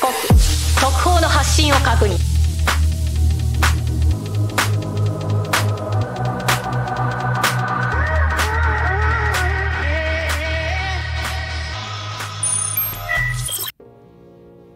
刻、速報の発信を確認。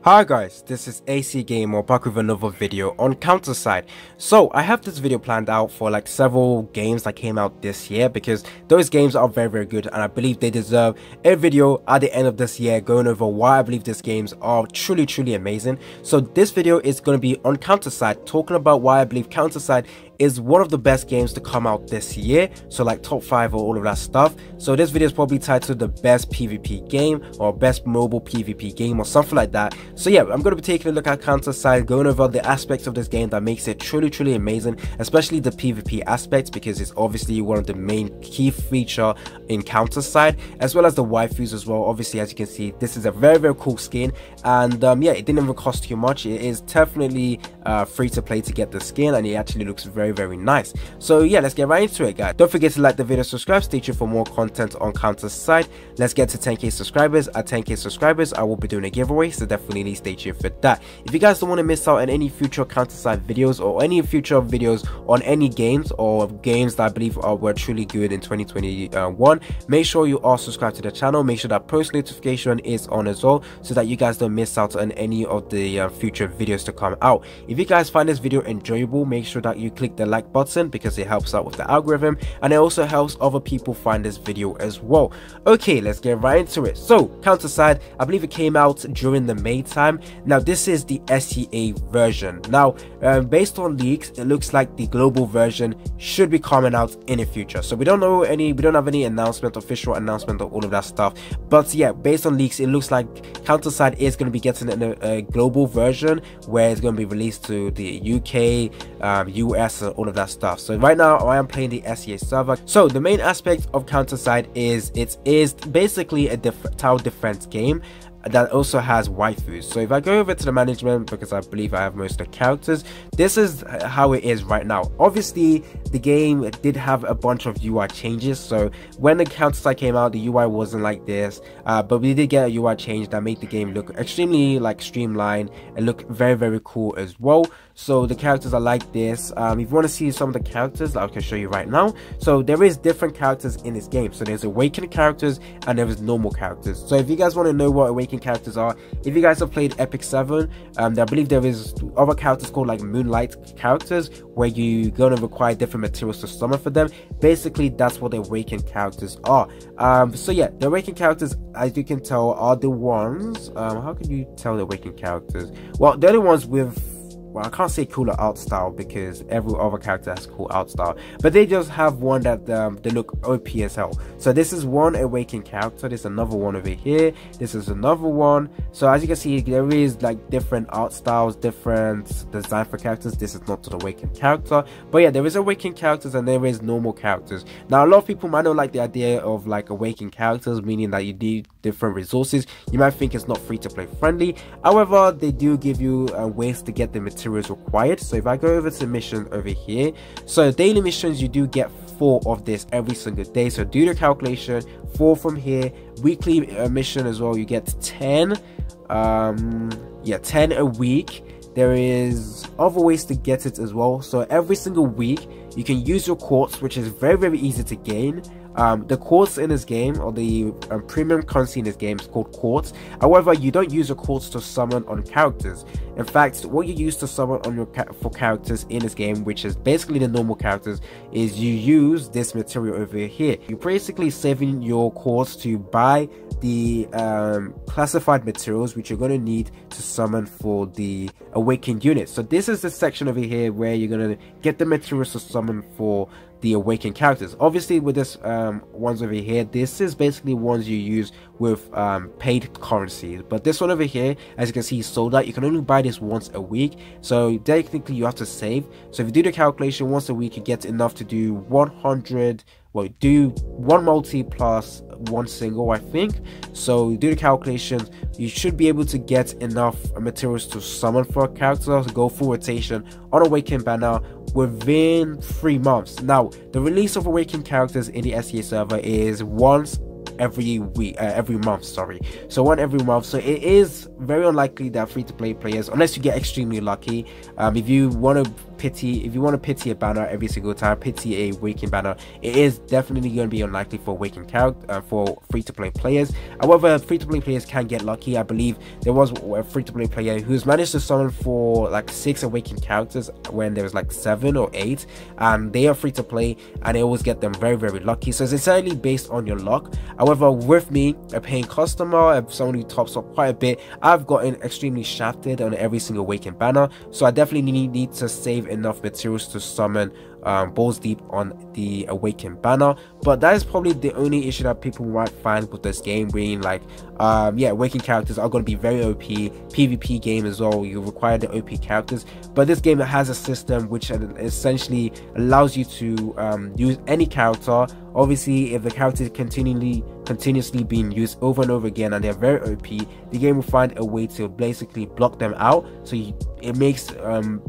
Hi guys, this is AC Gamer back with another video on CounterSide. So I have this video planned out for like several games that came out this year because those games are very good and I believe they deserve a video at the end of this year going over why I believe these games are truly amazing. So this video is going to be on CounterSide, talking about why I believe CounterSide is one of the best games to come out this year, so like top 5 or all of that stuff. So this video is probably titled the best PvP game or best mobile PvP game or something like that. So yeah, I'm going to be taking a look at CounterSide, going over the aspects of this game that makes it truly amazing, especially the PvP aspects, because it's obviously one of the main key feature in CounterSide, as well as the waifus as well. Obviously, as you can see, this is a very cool skin, and yeah, it didn't even cost too much. It is definitely free to play to get the skin, and it actually looks very nice. So yeah, let's get right into it, guys. Don't forget to like the video, subscribe, stay tuned for more content on CounterSide. Let's get to 10k subscribers. At 10k subscribers, I will be doing a giveaway, so definitely stay tuned for that. If you guys don't want to miss out on any future CounterSide videos or any future videos on any games or games that I believe were truly good in 2021, make sure you are subscribed to the channel. Make sure that post notification is on as well, so that you guys don't miss out on any of the future videos to come out. If you guys find this video enjoyable, make sure that you click the like button because it helps out with the algorithm, and it also helps other people find this video as well. Okay, let's get right into it. So CounterSide, I believe it came out during the May time. Now this is the SEA version. Now based on leaks, it looks like the global version should be coming out in the future. So we don't have any official announcement or all of that stuff, but yeah, based on leaks, it looks like CounterSide is going to be getting a global version where it's going to be released to the UK, US, and all of that stuff. So right now I am playing the SEA server. So the main aspect of CounterSide is it is basically a tower defense game that also has waifus. So if I go over to the management, because I believe I have most of the characters, this is how it is right now. Obviously the game did have a bunch of UI changes, so when the CounterSide came out, the UI wasn't like this, but we did get a UI change that made the game look extremely like streamlined and look very cool as well. So the characters are like this. If you want to see some of the characters, I can show you right now. So there is different characters in this game. So there's awakened characters and there is normal characters. So if you guys want to know what awakened characters are, if you guys have played Epic 7, I believe there is other characters called like Moonlight characters, where you're going to require different materials to summon for them. Basically that's what the awakened characters are. So yeah, the awakened characters, as you can tell, are the ones, how can you tell the awakened characters? Well, they're the ones with, well, I can't say cooler art style because every other character has cool art style, but they just have one that they look OP as hell. So this is one awakened character, there's another one over here, this is another one. So as you can see, there is like different art styles, different design for characters. This is not an awakened character, but yeah, there is awakened characters and there is normal characters. Now a lot of people might not like the idea of like awakened characters, meaning that you need different resources. You might think it's not free to play friendly. However, they do give you ways to get the materials required. So if I go over to mission over here, so daily missions, you do get 4 of this every single day. So do the calculation, 4 from here. Weekly mission as well, you get 10 10 a week. There is other ways to get it as well. So every single week you can use your quartz, which is very easy to gain. The quartz in this game, or the premium currency in this game, is called quartz. However, you don't use a quartz to summon on characters. In fact, what you use to summon on your for characters in this game, which is basically the normal characters, is you use this material over here. You're basically saving your quartz to buy the classified materials which you're going to need to summon for the awakened unit. So this is the section over here where you're going to get the materials to summon for the awakened characters. Obviously with this ones over here, this is basically ones you use with paid currency, but this one over here, as you can see, sold out. You can only buy this once a week, so technically you have to save. So if you do the calculation, once a week you get enough to do 100, well, do 1 multi plus 1 single, I think. So do the calculations, you should be able to get enough materials to summon for a character to go full rotation on Awakened banner within 3 months. Now the release of Awakened characters in the SEA server is once every week, every month, sorry. So one every month. So it is very unlikely that free-to-play players, unless you get extremely lucky, if you want to pity a banner every single time, pity a waking banner, it is definitely going to be unlikely for waking character for free-to-play players. However, free-to-play players can get lucky. I believe there was a free-to-play player who's managed to summon for like 6 awakened characters when there was like 7 or 8, and they are free to play, and they always get them very, very lucky. So it's entirely based on your luck. However, with me, a paying customer, someone who tops up quite a bit, I've gotten extremely shafted on every single awakened banner. So I definitely need to save enough materials to summon balls deep on the awakened banner. But that is probably the only issue that people might find with this game, being like yeah, awakened characters are going to be very OP. PvP game as well, you require the OP characters, but this game has a system which essentially allows you to use any character. Obviously, if the character is continuously being used over and over again and they're very OP, the game will find a way to basically block them out, so it makes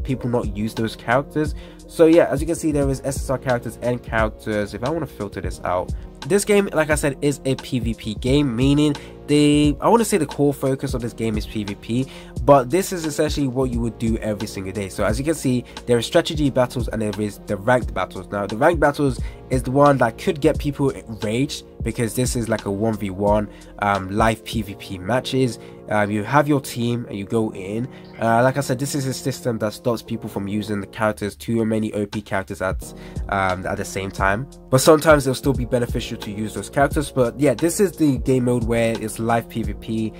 people not use those characters. So yeah, as you can see, there is SSR characters and characters. If I want to filter this out, this game, like I said, is a PvP game, meaning I want to say the core focus of this game is PvP, but this is essentially what you would do every single day. So as you can see, there are strategy battles and there is the ranked battles. Now the ranked battles is the one that could get people enraged, because this is like a 1v1 live PvP matches. You have your team and you go in. Like I said, this is a system that stops people from using the characters, too many OP characters at the same time, but sometimes it'll still be beneficial to use those characters. But yeah, this is the game mode where it's live PvP,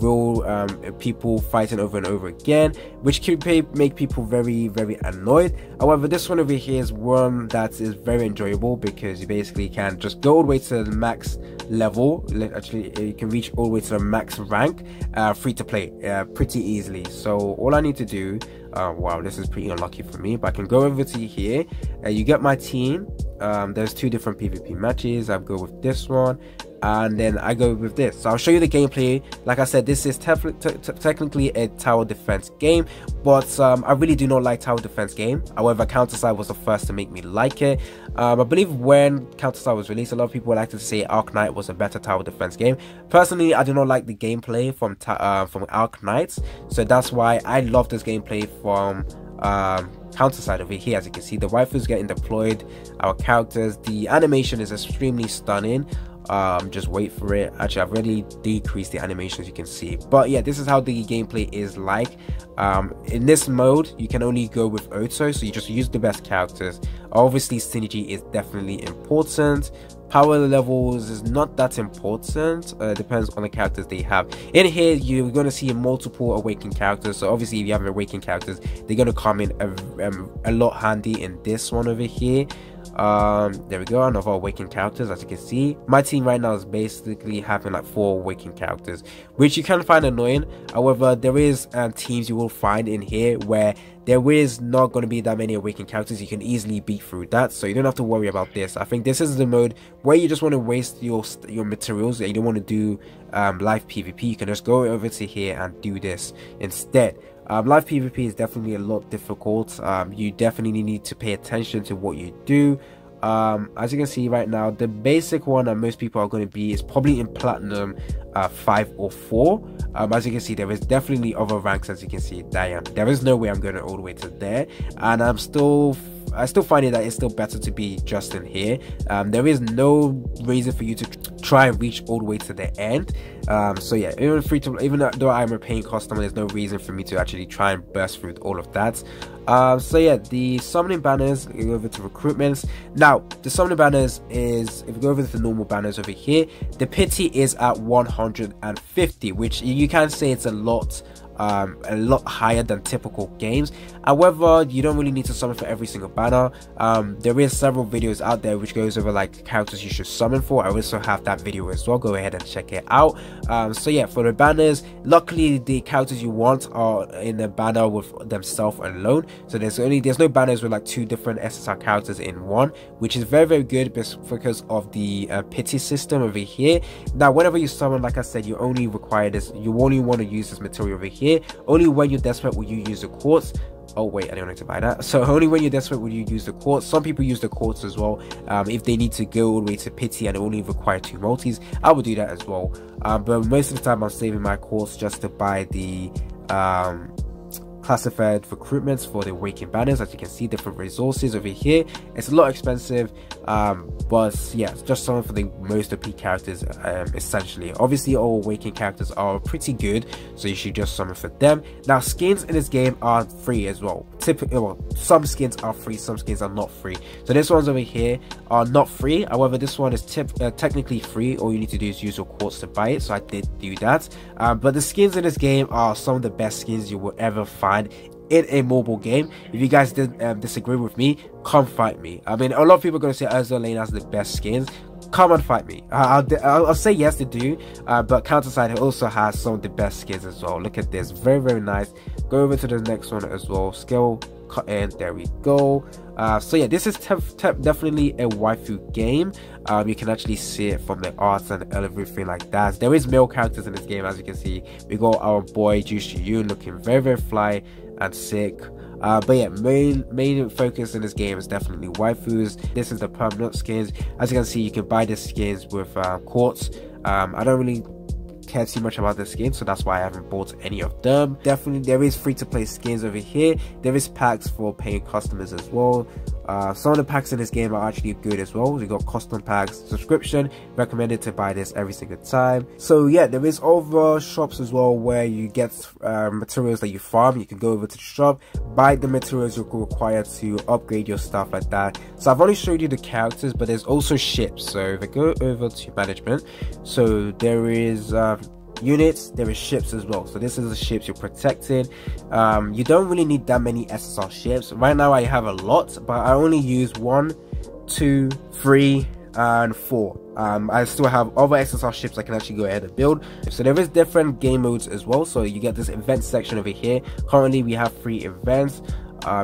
real people fighting over and over again, which could make people very, very annoyed. However, this one over here is one that is very enjoyable, because you basically can just go all the way to the max level. Actually, you can reach all the way to the max rank free to play pretty easily. So all I need to do, wow, this is pretty unlucky for me, but I can go over to here. You get my team. There's 2 different PvP matches. I'll go with this one, and then I go with this. So I'll show you the gameplay. Like I said, this is technically a tower defense game, but I really do not like tower defense game. However, CounterSide was the first to make me like it. I believe when CounterSide was released, a lot of people like to say Arc Knight was a better tower defense game. Personally, I do not like the gameplay from Arc Knights, so that's why I love this gameplay from CounterSide over here. As you can see, the rifles getting deployed, our characters, the animation is extremely stunning. Just wait for it. Actually, I've already decreased the animations, you can see. But yeah, this is how the gameplay is like. In this mode, you can only go with auto, so you just use the best characters. Obviously, synergy is definitely important. Power levels is not that important. Depends on the characters they have. In here, you're going to see multiple awakened characters. So obviously, if you have awakened characters, they're going to come in a lot handy in this one over here. There we go, another awakened characters. As you can see, my team right now is basically having like 4 awakened characters, which you can find annoying. However, there is teams you will find in here where there is not going to be that many awakened characters. You can easily beat through that, so you don't have to worry about this. I think this is the mode where you just want to waste your materials and you don't want to do live PvP. You can just go over to here and do this instead. Live PvP is definitely a lot difficult. You definitely need to pay attention to what you do. As you can see right now, the basic one that most people are going to be is probably in Platinum 5 or 4. As you can see, there is definitely other ranks. As you can see, there is no way I'm going all the way to there, and I still find it that it's still better to be just in here. There is no reason for you to try and reach all the way to the end. So yeah, even though I'm a paying customer, there's no reason for me to actually try and burst through all of that. So yeah, the summoning banners, you go over to recruitments. Now the summoning banners is, if you go over to the normal banners over here, the pity is at 150, which you can say it's a lot higher than typical games. However, you don't really need to summon for every single banner. There is several videos out there which goes over like characters you should summon for. I also have that video as well, go ahead and check it out. So yeah, for the banners, luckily the characters you want are in the banner with themselves alone, so there's no banners with like 2 different SSR characters in one, which is very, very good because of the pity system over here. Now whenever you summon, like I said, you only require this, you only want to use this material over here. Only when you're desperate will you use the quartz. Oh wait, I don't need to buy that. So only when you're desperate would you use the quartz. Some people use the quartz as well. If they need to go all the way to pity and only require 2 multis, I would do that as well. But most of the time I'm saving my quartz just to buy the classified recruitments for the awakened banners. As you can see, different resources over here. It's a lot expensive, but yeah, it's just something for the most OP characters, essentially. Obviously all awakened characters are pretty good, so you should just summon for them. Now skins in this game are free as well. Some skins are free, some skins are not free. So this one's over here are not free. However, this one is technically free. All you need to do is use your quartz to buy it, so I did do that. But the skins in this game are some of the best skins you will ever find in a mobile game. If you guys disagree with me, come fight me. I mean, a lot of people are going to say Ezreal Lane has the best skins. Come and fight me. I'll say yes, they do, but CounterSide also has some of the best skins as well. Look at this, very, very nice. Go over to the next one as well. Skill cut in, there we go. So yeah, this is definitely a waifu game. You can actually see it from the arts and everything like that. There is male characters in this game, as you can see. We got our boy Jushu Yun looking very, very fly and sick. But yeah, main focus in this game is definitely waifus. This is the permanent skins. As you can see, you can buy the skins with quartz. I don't really care too much about the skins, so that's why I haven't bought any of them. Definitely there is free to play skins over here. There is packs for paying customers as well. Some of the packs in this game are actually good as well. We got custom packs, subscription, recommended to buy this every single time. So yeah, there is other shops as well where you get materials that you farm. You can go over to the shop, buy the materials you're required to upgrade your stuff like that. So I've only showed you the characters, but there's also ships. So if I go over to management, so there is units, there is ships as well. So this is the ships you're protecting. You don't really need that many SSR ships. Right now I have a lot, but I only use 1, 2, 3 and 4. I still have other SSR ships I can actually go ahead and build. So there is different game modes as well. So you get this event section over here. Currently we have 3 events.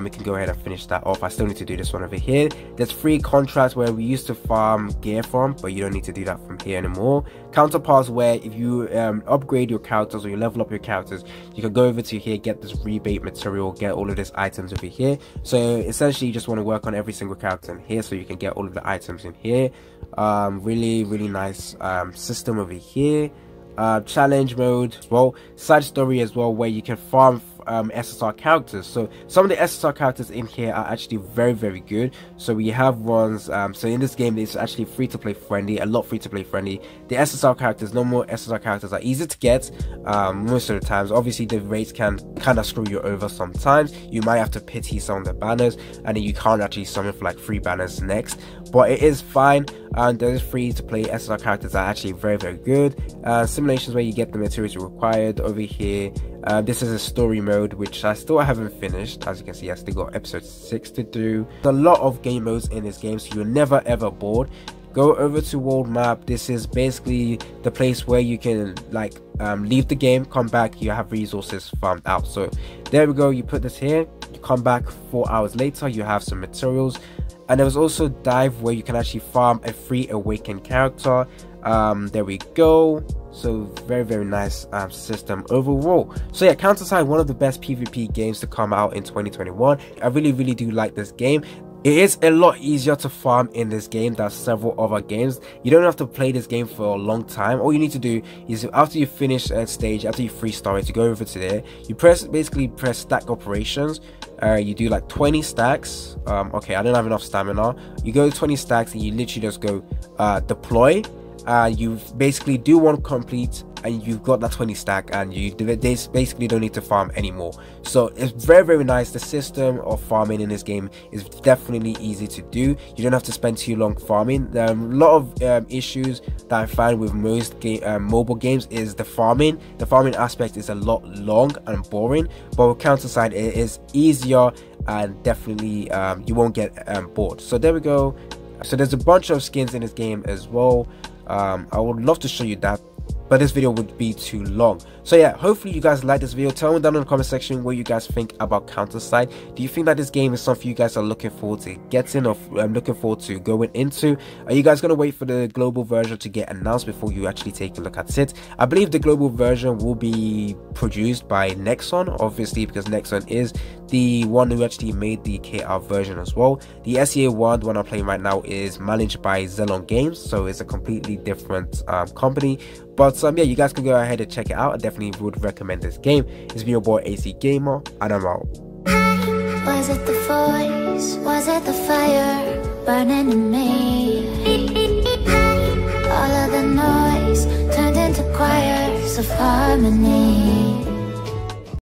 We can go ahead and finish that off. I still need to do this one over here. There's 3 contracts where we used to farm gear from, but you don't need to do that from here anymore. Counterparts, where if you upgrade your characters or you level up your characters, you can go over to here, get this rebate material, get all of these items over here. So essentially you just want to work on every single character in here so you can get all of the items in here. Really nice system over here. Challenge mode as well, side story as well, where you can farm SSR characters. So some of the SSR characters in here are actually very good. So we have ones, so in this game it's actually free to play friendly, a lot free to play friendly. The SSR characters, normal SSR characters, are easy to get most of the times. Obviously the rates can kind of screw you over sometimes. You might have to pity some of the banners, and then you can't actually summon for like 3 banners next, but it is fine. And there is free to play SSR characters are actually very good. Simulations, where you get the materials required over here. This is a story mode, which I still haven't finished. As you can see, I still got episode 6 to do. There's a lot of game modes in this game, so you're never ever bored. Go over to world map. This is basically the place where you can like leave the game, come back, you have resources farmed out. So there we go, you put this here, you come back 4 hours later, you have some materials. And there was also dive, where you can actually farm a free awakened character. There we go. So very nice system overall. So yeah, CounterSide, one of the best PvP games to come out in 2021. I really do like this game. It is a lot easier to farm in this game than several other games. You don't have to play this game for a long time. All you need to do is, after you finish a stage, after you free start it, you go over to there, you basically press stack operations. You do like 20 stacks. Okay, I don't have enough stamina. You go 20 stacks and you literally just go deploy. You basically do one complete and you've got that 20 stack, and they basically don't need to farm anymore. So it's very nice. The system of farming in this game is definitely easy to do. You don't have to spend too long farming. A lot of issues that I find with most mobile games is the farming. The farming aspect is a lot long and boring, but with CounterSide it is easier, and definitely you won't get bored. So there we go. So there's a bunch of skins in this game as well. I would love to show you that, but this video would be too long. So yeah, hopefully you guys like this video. Tell me down in the comment section what you guys think about CounterSide. Do you think that this game is something you guys are looking forward to getting, or looking forward to going into? Are you guys going to wait for the global version to get announced before you actually take a look at it? I believe the global version will be produced by Nexon, obviously, because Nexon is the one who actually made the KR version as well. The SEA one, the one I'm playing right now, is managed by Zelon Games, so it's a completely different company. But yeah, you guys can go ahead and check it out. I definitely would recommend this game. It's been your boy AC Gamer, and I'm out. Was it the voice? Was it the fire burning in me? All of the noise turned into choirs of harmony.